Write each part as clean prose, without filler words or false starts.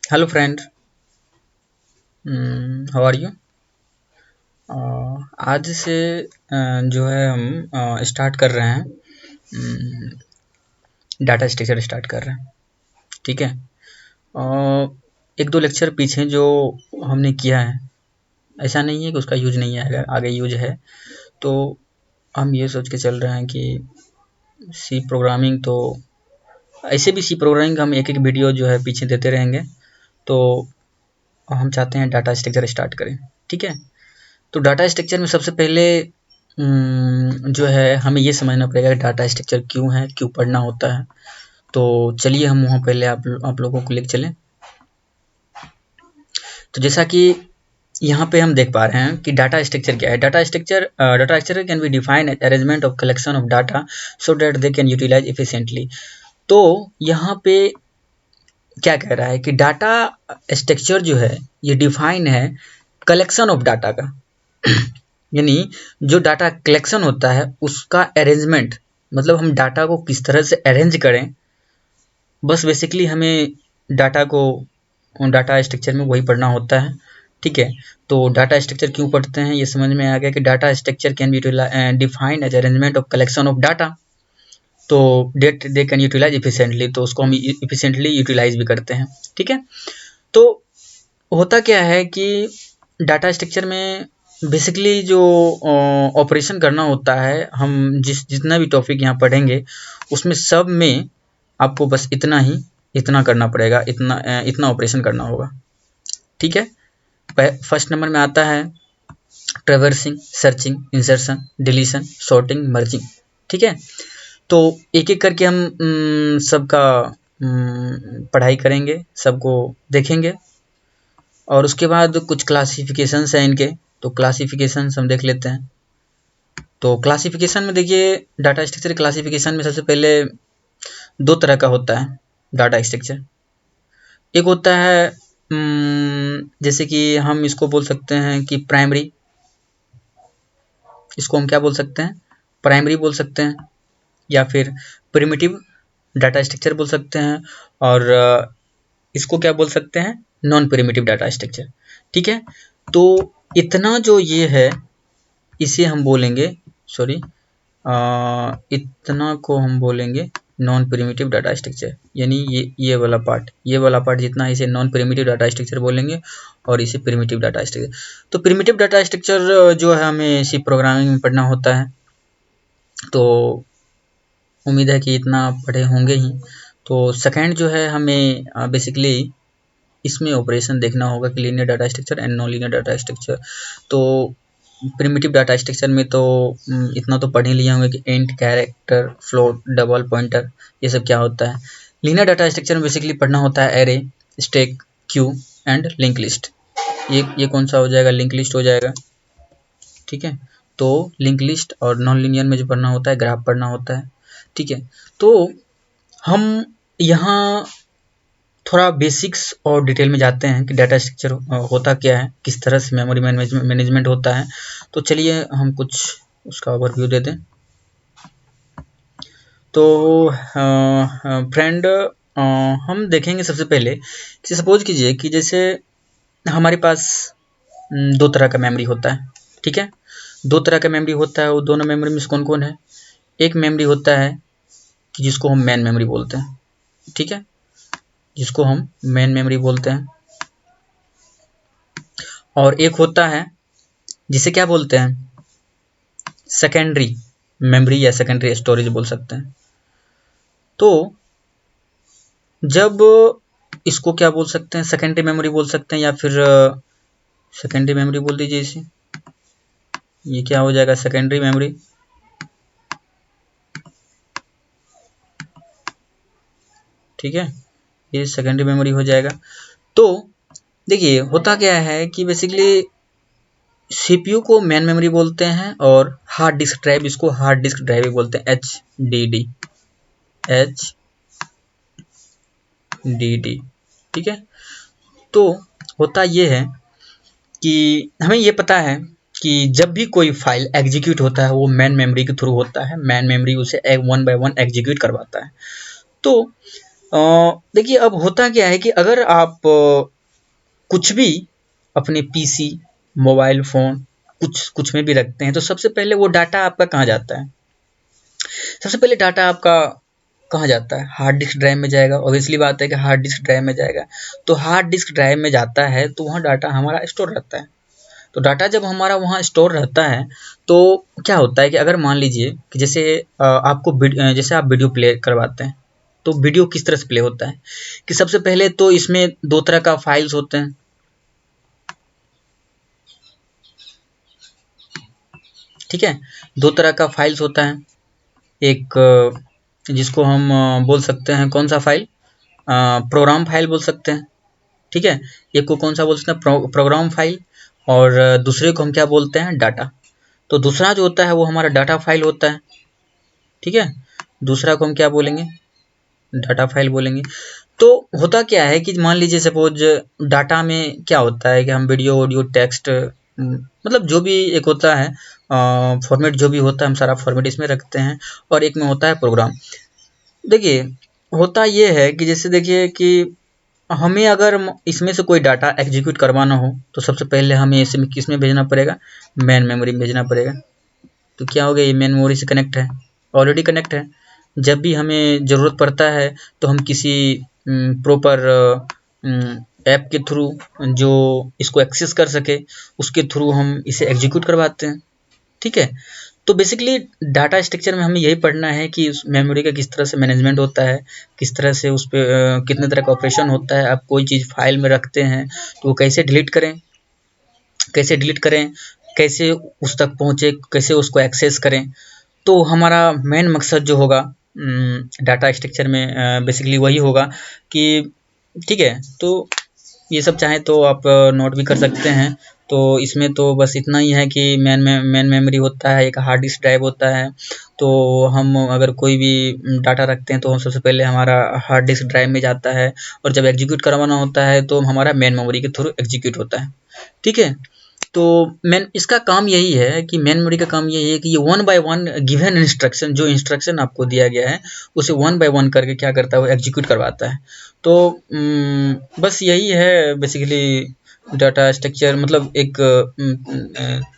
Hello friend. How are you. आज से जो है हम स्टार्ट कर रहे हैं, डाटा स्ट्रक्चर स्टार्ट कर रहे हैं। ठीक है। एक दो लेक्चर पीछे जो हमने किया है, ऐसा नहीं है कि उसका यूज नहीं आएगा, आगे यूज है। तो हम ये सोच के चल रहे हैं कि सी प्रोग्रामिंग तो ऐसे भी सी प्रोग्रामिंग हम एक एक वीडियो जो है पीछे देते रहेंगे। तो हम चाहते हैं डाटा स्ट्रक्चर स्टार्ट करें। ठीक है। तो डाटा स्ट्रक्चर में सबसे पहले जो है हमें ये समझना पड़ेगा कि डाटा स्ट्रक्चर क्यों है, क्यों पढ़ना होता है। तो चलिए हम वहाँ पहले आप लोगों को लेके चलें। तो जैसा कि यहाँ पे हम देख पा रहे हैं कि डाटा स्ट्रक्चर क्या है। Data structure can be defined as arrangement of collection of data so that they can utilize efficiently. तो यहाँ पे क्या कह रहा है कि डाटा स्ट्रक्चर जो है ये डिफाइन है कलेक्शन ऑफ डाटा का यानी जो डाटा कलेक्शन होता है उसका अरेंजमेंट, मतलब हम डाटा को किस तरह से अरेंज करें। बस बेसिकली हमें डाटा को डाटा स्ट्रक्चर में वही पढ़ना होता है। ठीक है। तो डाटा स्ट्रक्चर क्यों पढ़ते हैं ये समझ में आ गया कि data structure can be defined as arrangement of collection of data तो that they can utilize efficiently, तो उसको हम इफिशिएंटली यूटिलाइज भी करते हैं। ठीक है। तो होता क्या है कि डाटा स्ट्रक्चर में बेसिकली जो ऑपरेशन करना होता है, हम जितना भी टॉपिक यहाँ पढ़ेंगे उसमें सब में आपको बस इतना करना पड़ेगा, इतना ऑपरेशन करना होगा। ठीक है। फर्स्ट नंबर में आता है traversing, searching, insertion, deletion, sorting, merging. ठीक है। तो एक एक करके हम सबका पढ़ाई करेंगे, सबको देखेंगे और उसके बाद कुछ क्लासिफिकेशंस हैं इनके। तो क्लासिफिकेशंस हम देख लेते हैं। तो क्लासिफिकेशन में देखिए, डाटा स्ट्रक्चर क्लासिफिकेशन में सबसे पहले दो तरह का होता है डाटा स्ट्रक्चर। एक होता है जैसे कि हम इसको बोल सकते हैं कि प्राइमरी, इसको हम क्या बोल सकते हैं, प्राइमरी बोल सकते हैं, या फिर प्रिमिटिव डाटा स्ट्रक्चर बोल सकते हैं, और इसको क्या बोल सकते हैं, नॉन प्रिमिटिव डाटा स्ट्रक्चर। ठीक है। तो इतना जो ये है इसे हम बोलेंगे, सॉरी, इतना को हम बोलेंगे नॉन प्रिमिटिव डाटा स्ट्रक्चर, यानी ये वाला पार्ट जितना है इसे नॉन प्रिमिटिव डाटा स्ट्रक्चर बोलेंगे और इसे प्रिमिटिव डाटा स्ट्रक्चर। तो प्रिमिटिव डाटा स्ट्रक्चर जो है हमें सी प्रोग्रामिंग में पढ़ना होता है। तो उम्मीद है कि इतना पढ़े होंगे ही। तो सेकेंड जो है हमें बेसिकली इसमें ऑपरेशन देखना होगा कि linear data structure and non linear data structure. तो प्रिमिटिव डाटा स्ट्रक्चर में तो इतना तो पढ़ ही लिए होंगे कि int, character, float, double pointer, ये सब क्या होता है। लीनियर डाटा स्ट्रक्चर में बेसिकली पढ़ना होता है array, stack, Q and link list. ये कौन सा हो जाएगा, लिंक लिस्ट हो जाएगा। ठीक है। तो लिंक लिस्ट और नॉन लीनियर में जो पढ़ना होता है ग्राफ पढ़ना होता है। ठीक है। तो हम यहाँ थोड़ा बेसिक्स और डिटेल में जाते हैं कि डाटा स्ट्रक्चर होता क्या है, किस तरह से मेमोरी मैनेजमेंट होता है। तो चलिए हम कुछ उसका ओवरव्यू दे दें। तो फ्रेंड, हम देखेंगे सबसे पहले कि सपोज कीजिए कि जैसे हमारे पास दो तरह का मेमोरी होता है। ठीक है। दो तरह का मेमोरी होता है, वो दोनों मेमोरी में से कौन कौन है। एक मेमोरी होता है कि जिसको हम मेन मेमोरी बोलते हैं। ठीक है। जिसको हम मेन मेमोरी बोलते हैं। और एक होता है जिसे क्या बोलते हैं, सेकेंडरी मेमोरी या सेकेंडरी स्टोरेज बोल सकते हैं। तो जब इसको क्या बोल सकते हैं, सेकेंडरी मेमोरी बोल सकते हैं, या फिर सेकेंडरी मेमोरी बोल दीजिए इसे। ये क्या हो जाएगा, सेकेंडरी मेमोरी। ठीक है। ये सेकेंडरी मेमोरी हो जाएगा। तो देखिए होता क्या है कि बेसिकली सीपीयू को मेन मेमोरी बोलते हैं और हार्ड डिस्क ड्राइव, इसको हार्ड डिस्क ड्राइव भी बोलते हैं, HDD। ठीक है। तो होता ये है कि हमें ये पता है कि जब भी कोई फाइल एग्जीक्यूट होता है वो मेन मेमोरी के थ्रू होता है। मेन मेमोरी उसे वन बाय वन एग्जीक्यूट करवाता है। तो देखिए अब होता क्या है कि अगर आप कुछ भी अपने पीसी, मोबाइल फ़ोन कुछ कुछ में भी रखते हैं तो सबसे पहले वो डाटा आपका कहाँ जाता है? सबसे पहले डाटा आपका कहाँ जाता है? हार्ड डिस्क ड्राइव में जाएगा। ऑब्वियसली बात है कि हार्ड डिस्क ड्राइव में जाएगा। तो हार्ड डिस्क ड्राइव में जाता है तो वहाँ डाटा हमारा स्टोर रहता है। तो डाटा जब हमारा वहाँ स्टोर रहता है तो क्या होता है कि अगर मान लीजिए कि जैसे जैसे आप वीडियो प्ले करवाते हैं तो वीडियो किस तरह से प्ले होता है कि सबसे पहले तो इसमें दो तरह का फाइल्स होते हैं। ठीक है, दो तरह का फाइल्स होता है। एक जिसको हम बोल सकते हैं कौन सा फाइल, प्रोग्राम फाइल बोल सकते हैं। ठीक है, एक को कौन सा बोल सकते हैं, प्रोग्राम फाइल। और दूसरे को हम क्या बोलते हैं, डाटा। तो दूसरा जो होता है वो हमारा डाटा फाइल होता है। ठीक है, दूसरा को हम क्या बोलेंगे, डाटा फाइल बोलेंगे। तो होता क्या है कि मान लीजिए सपोज डाटा में क्या होता है कि हम वीडियो ऑडियो टेक्स्ट मतलब जो भी एक होता है फॉर्मेट, जो भी होता है हम सारा फॉर्मेट इसमें रखते हैं। और एक में होता है प्रोग्राम। देखिए होता ये है कि जैसे देखिए कि हमें अगर इसमें से कोई डाटा एग्जीक्यूट करवाना हो तो सबसे पहले हमें इसमें किस में भेजना पड़ेगा, मेन मेमोरी में भेजना पड़ेगा। तो क्या हो गया, ये मेन मेमोरी से कनेक्ट है, ऑलरेडी कनेक्ट है। जब भी हमें ज़रूरत पड़ता है तो हम किसी प्रॉपर ऐप के थ्रू जो इसको एक्सेस कर सके उसके थ्रू हम इसे एग्जीक्यूट करवाते हैं। ठीक है, तो बेसिकली डाटा स्ट्रक्चर में हमें यही पढ़ना है कि उस मेमोरी का किस तरह से मैनेजमेंट होता है, किस तरह से उस पे कितने तरह का ऑपरेशन होता है। आप कोई चीज़ फाइल में रखते हैं तो वो कैसे डिलीट करें, कैसे डिलीट करें, कैसे उस तक पहुँचे, कैसे उसको एक्सेस करें। तो हमारा मेन मकसद जो होगा डाटा स्ट्रक्चर में बेसिकली वही होगा कि ठीक है। तो ये सब चाहें तो आप नोट भी कर सकते हैं। तो इसमें तो बस इतना ही है कि मेन मेमोरी होता है, एक हार्ड डिस्क ड्राइव होता है। तो हम अगर कोई भी डाटा रखते हैं तो हम सबसे पहले हमारा हार्ड डिस्क ड्राइव में जाता है और जब एग्जीक्यूट करवाना होता है तो हमारा मेन मेमोरी के थ्रू एग्जीक्यूट होता है। ठीक है, तो मेन इसका काम यही है कि मेन मेमोरी का काम यही है कि ये one by one given instruction, जो इंस्ट्रक्शन आपको दिया गया है उसे वन बाय वन करके क्या करता है, वो एग्जीक्यूट करवाता है। तो बस यही है बेसिकली डाटा स्ट्रक्चर। मतलब एक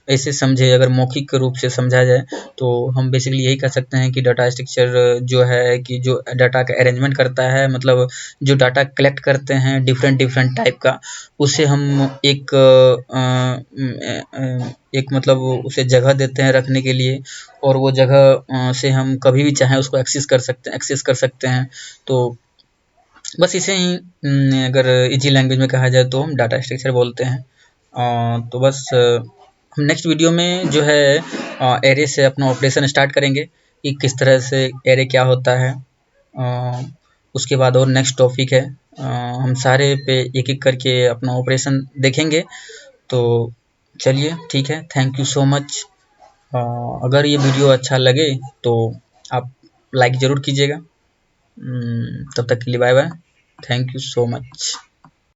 ऐसे समझे, अगर मौखिक रूप से समझा जाए तो हम बेसिकली यही कह सकते हैं कि डाटा स्ट्रक्चर जो है कि जो डाटा का अरेंजमेंट करता है, मतलब जो डाटा कलेक्ट करते हैं डिफरेंट डिफरेंट टाइप का, उसे हम एक मतलब उसे जगह देते हैं रखने के लिए। और वो जगह से हम कभी भी चाहें उसको एक्सेस कर सकते हैं। तो बस इसे ही अगर इजी लैंग्वेज में कहा जाए तो हम डाटा स्ट्रक्चर बोलते हैं। तो बस हम नेक्स्ट वीडियो में जो है एरे से अपना ऑपरेशन स्टार्ट करेंगे कि किस तरह से एरे क्या होता है। उसके बाद और नेक्स्ट टॉपिक है, हम सारे पे एक एक करके अपना ऑपरेशन देखेंगे। तो चलिए ठीक है, थैंक यू सो मच। अगर ये वीडियो अच्छा लगे तो आप लाइक ज़रूर कीजिएगा। तब तक के लिए bye bye, thank you so much.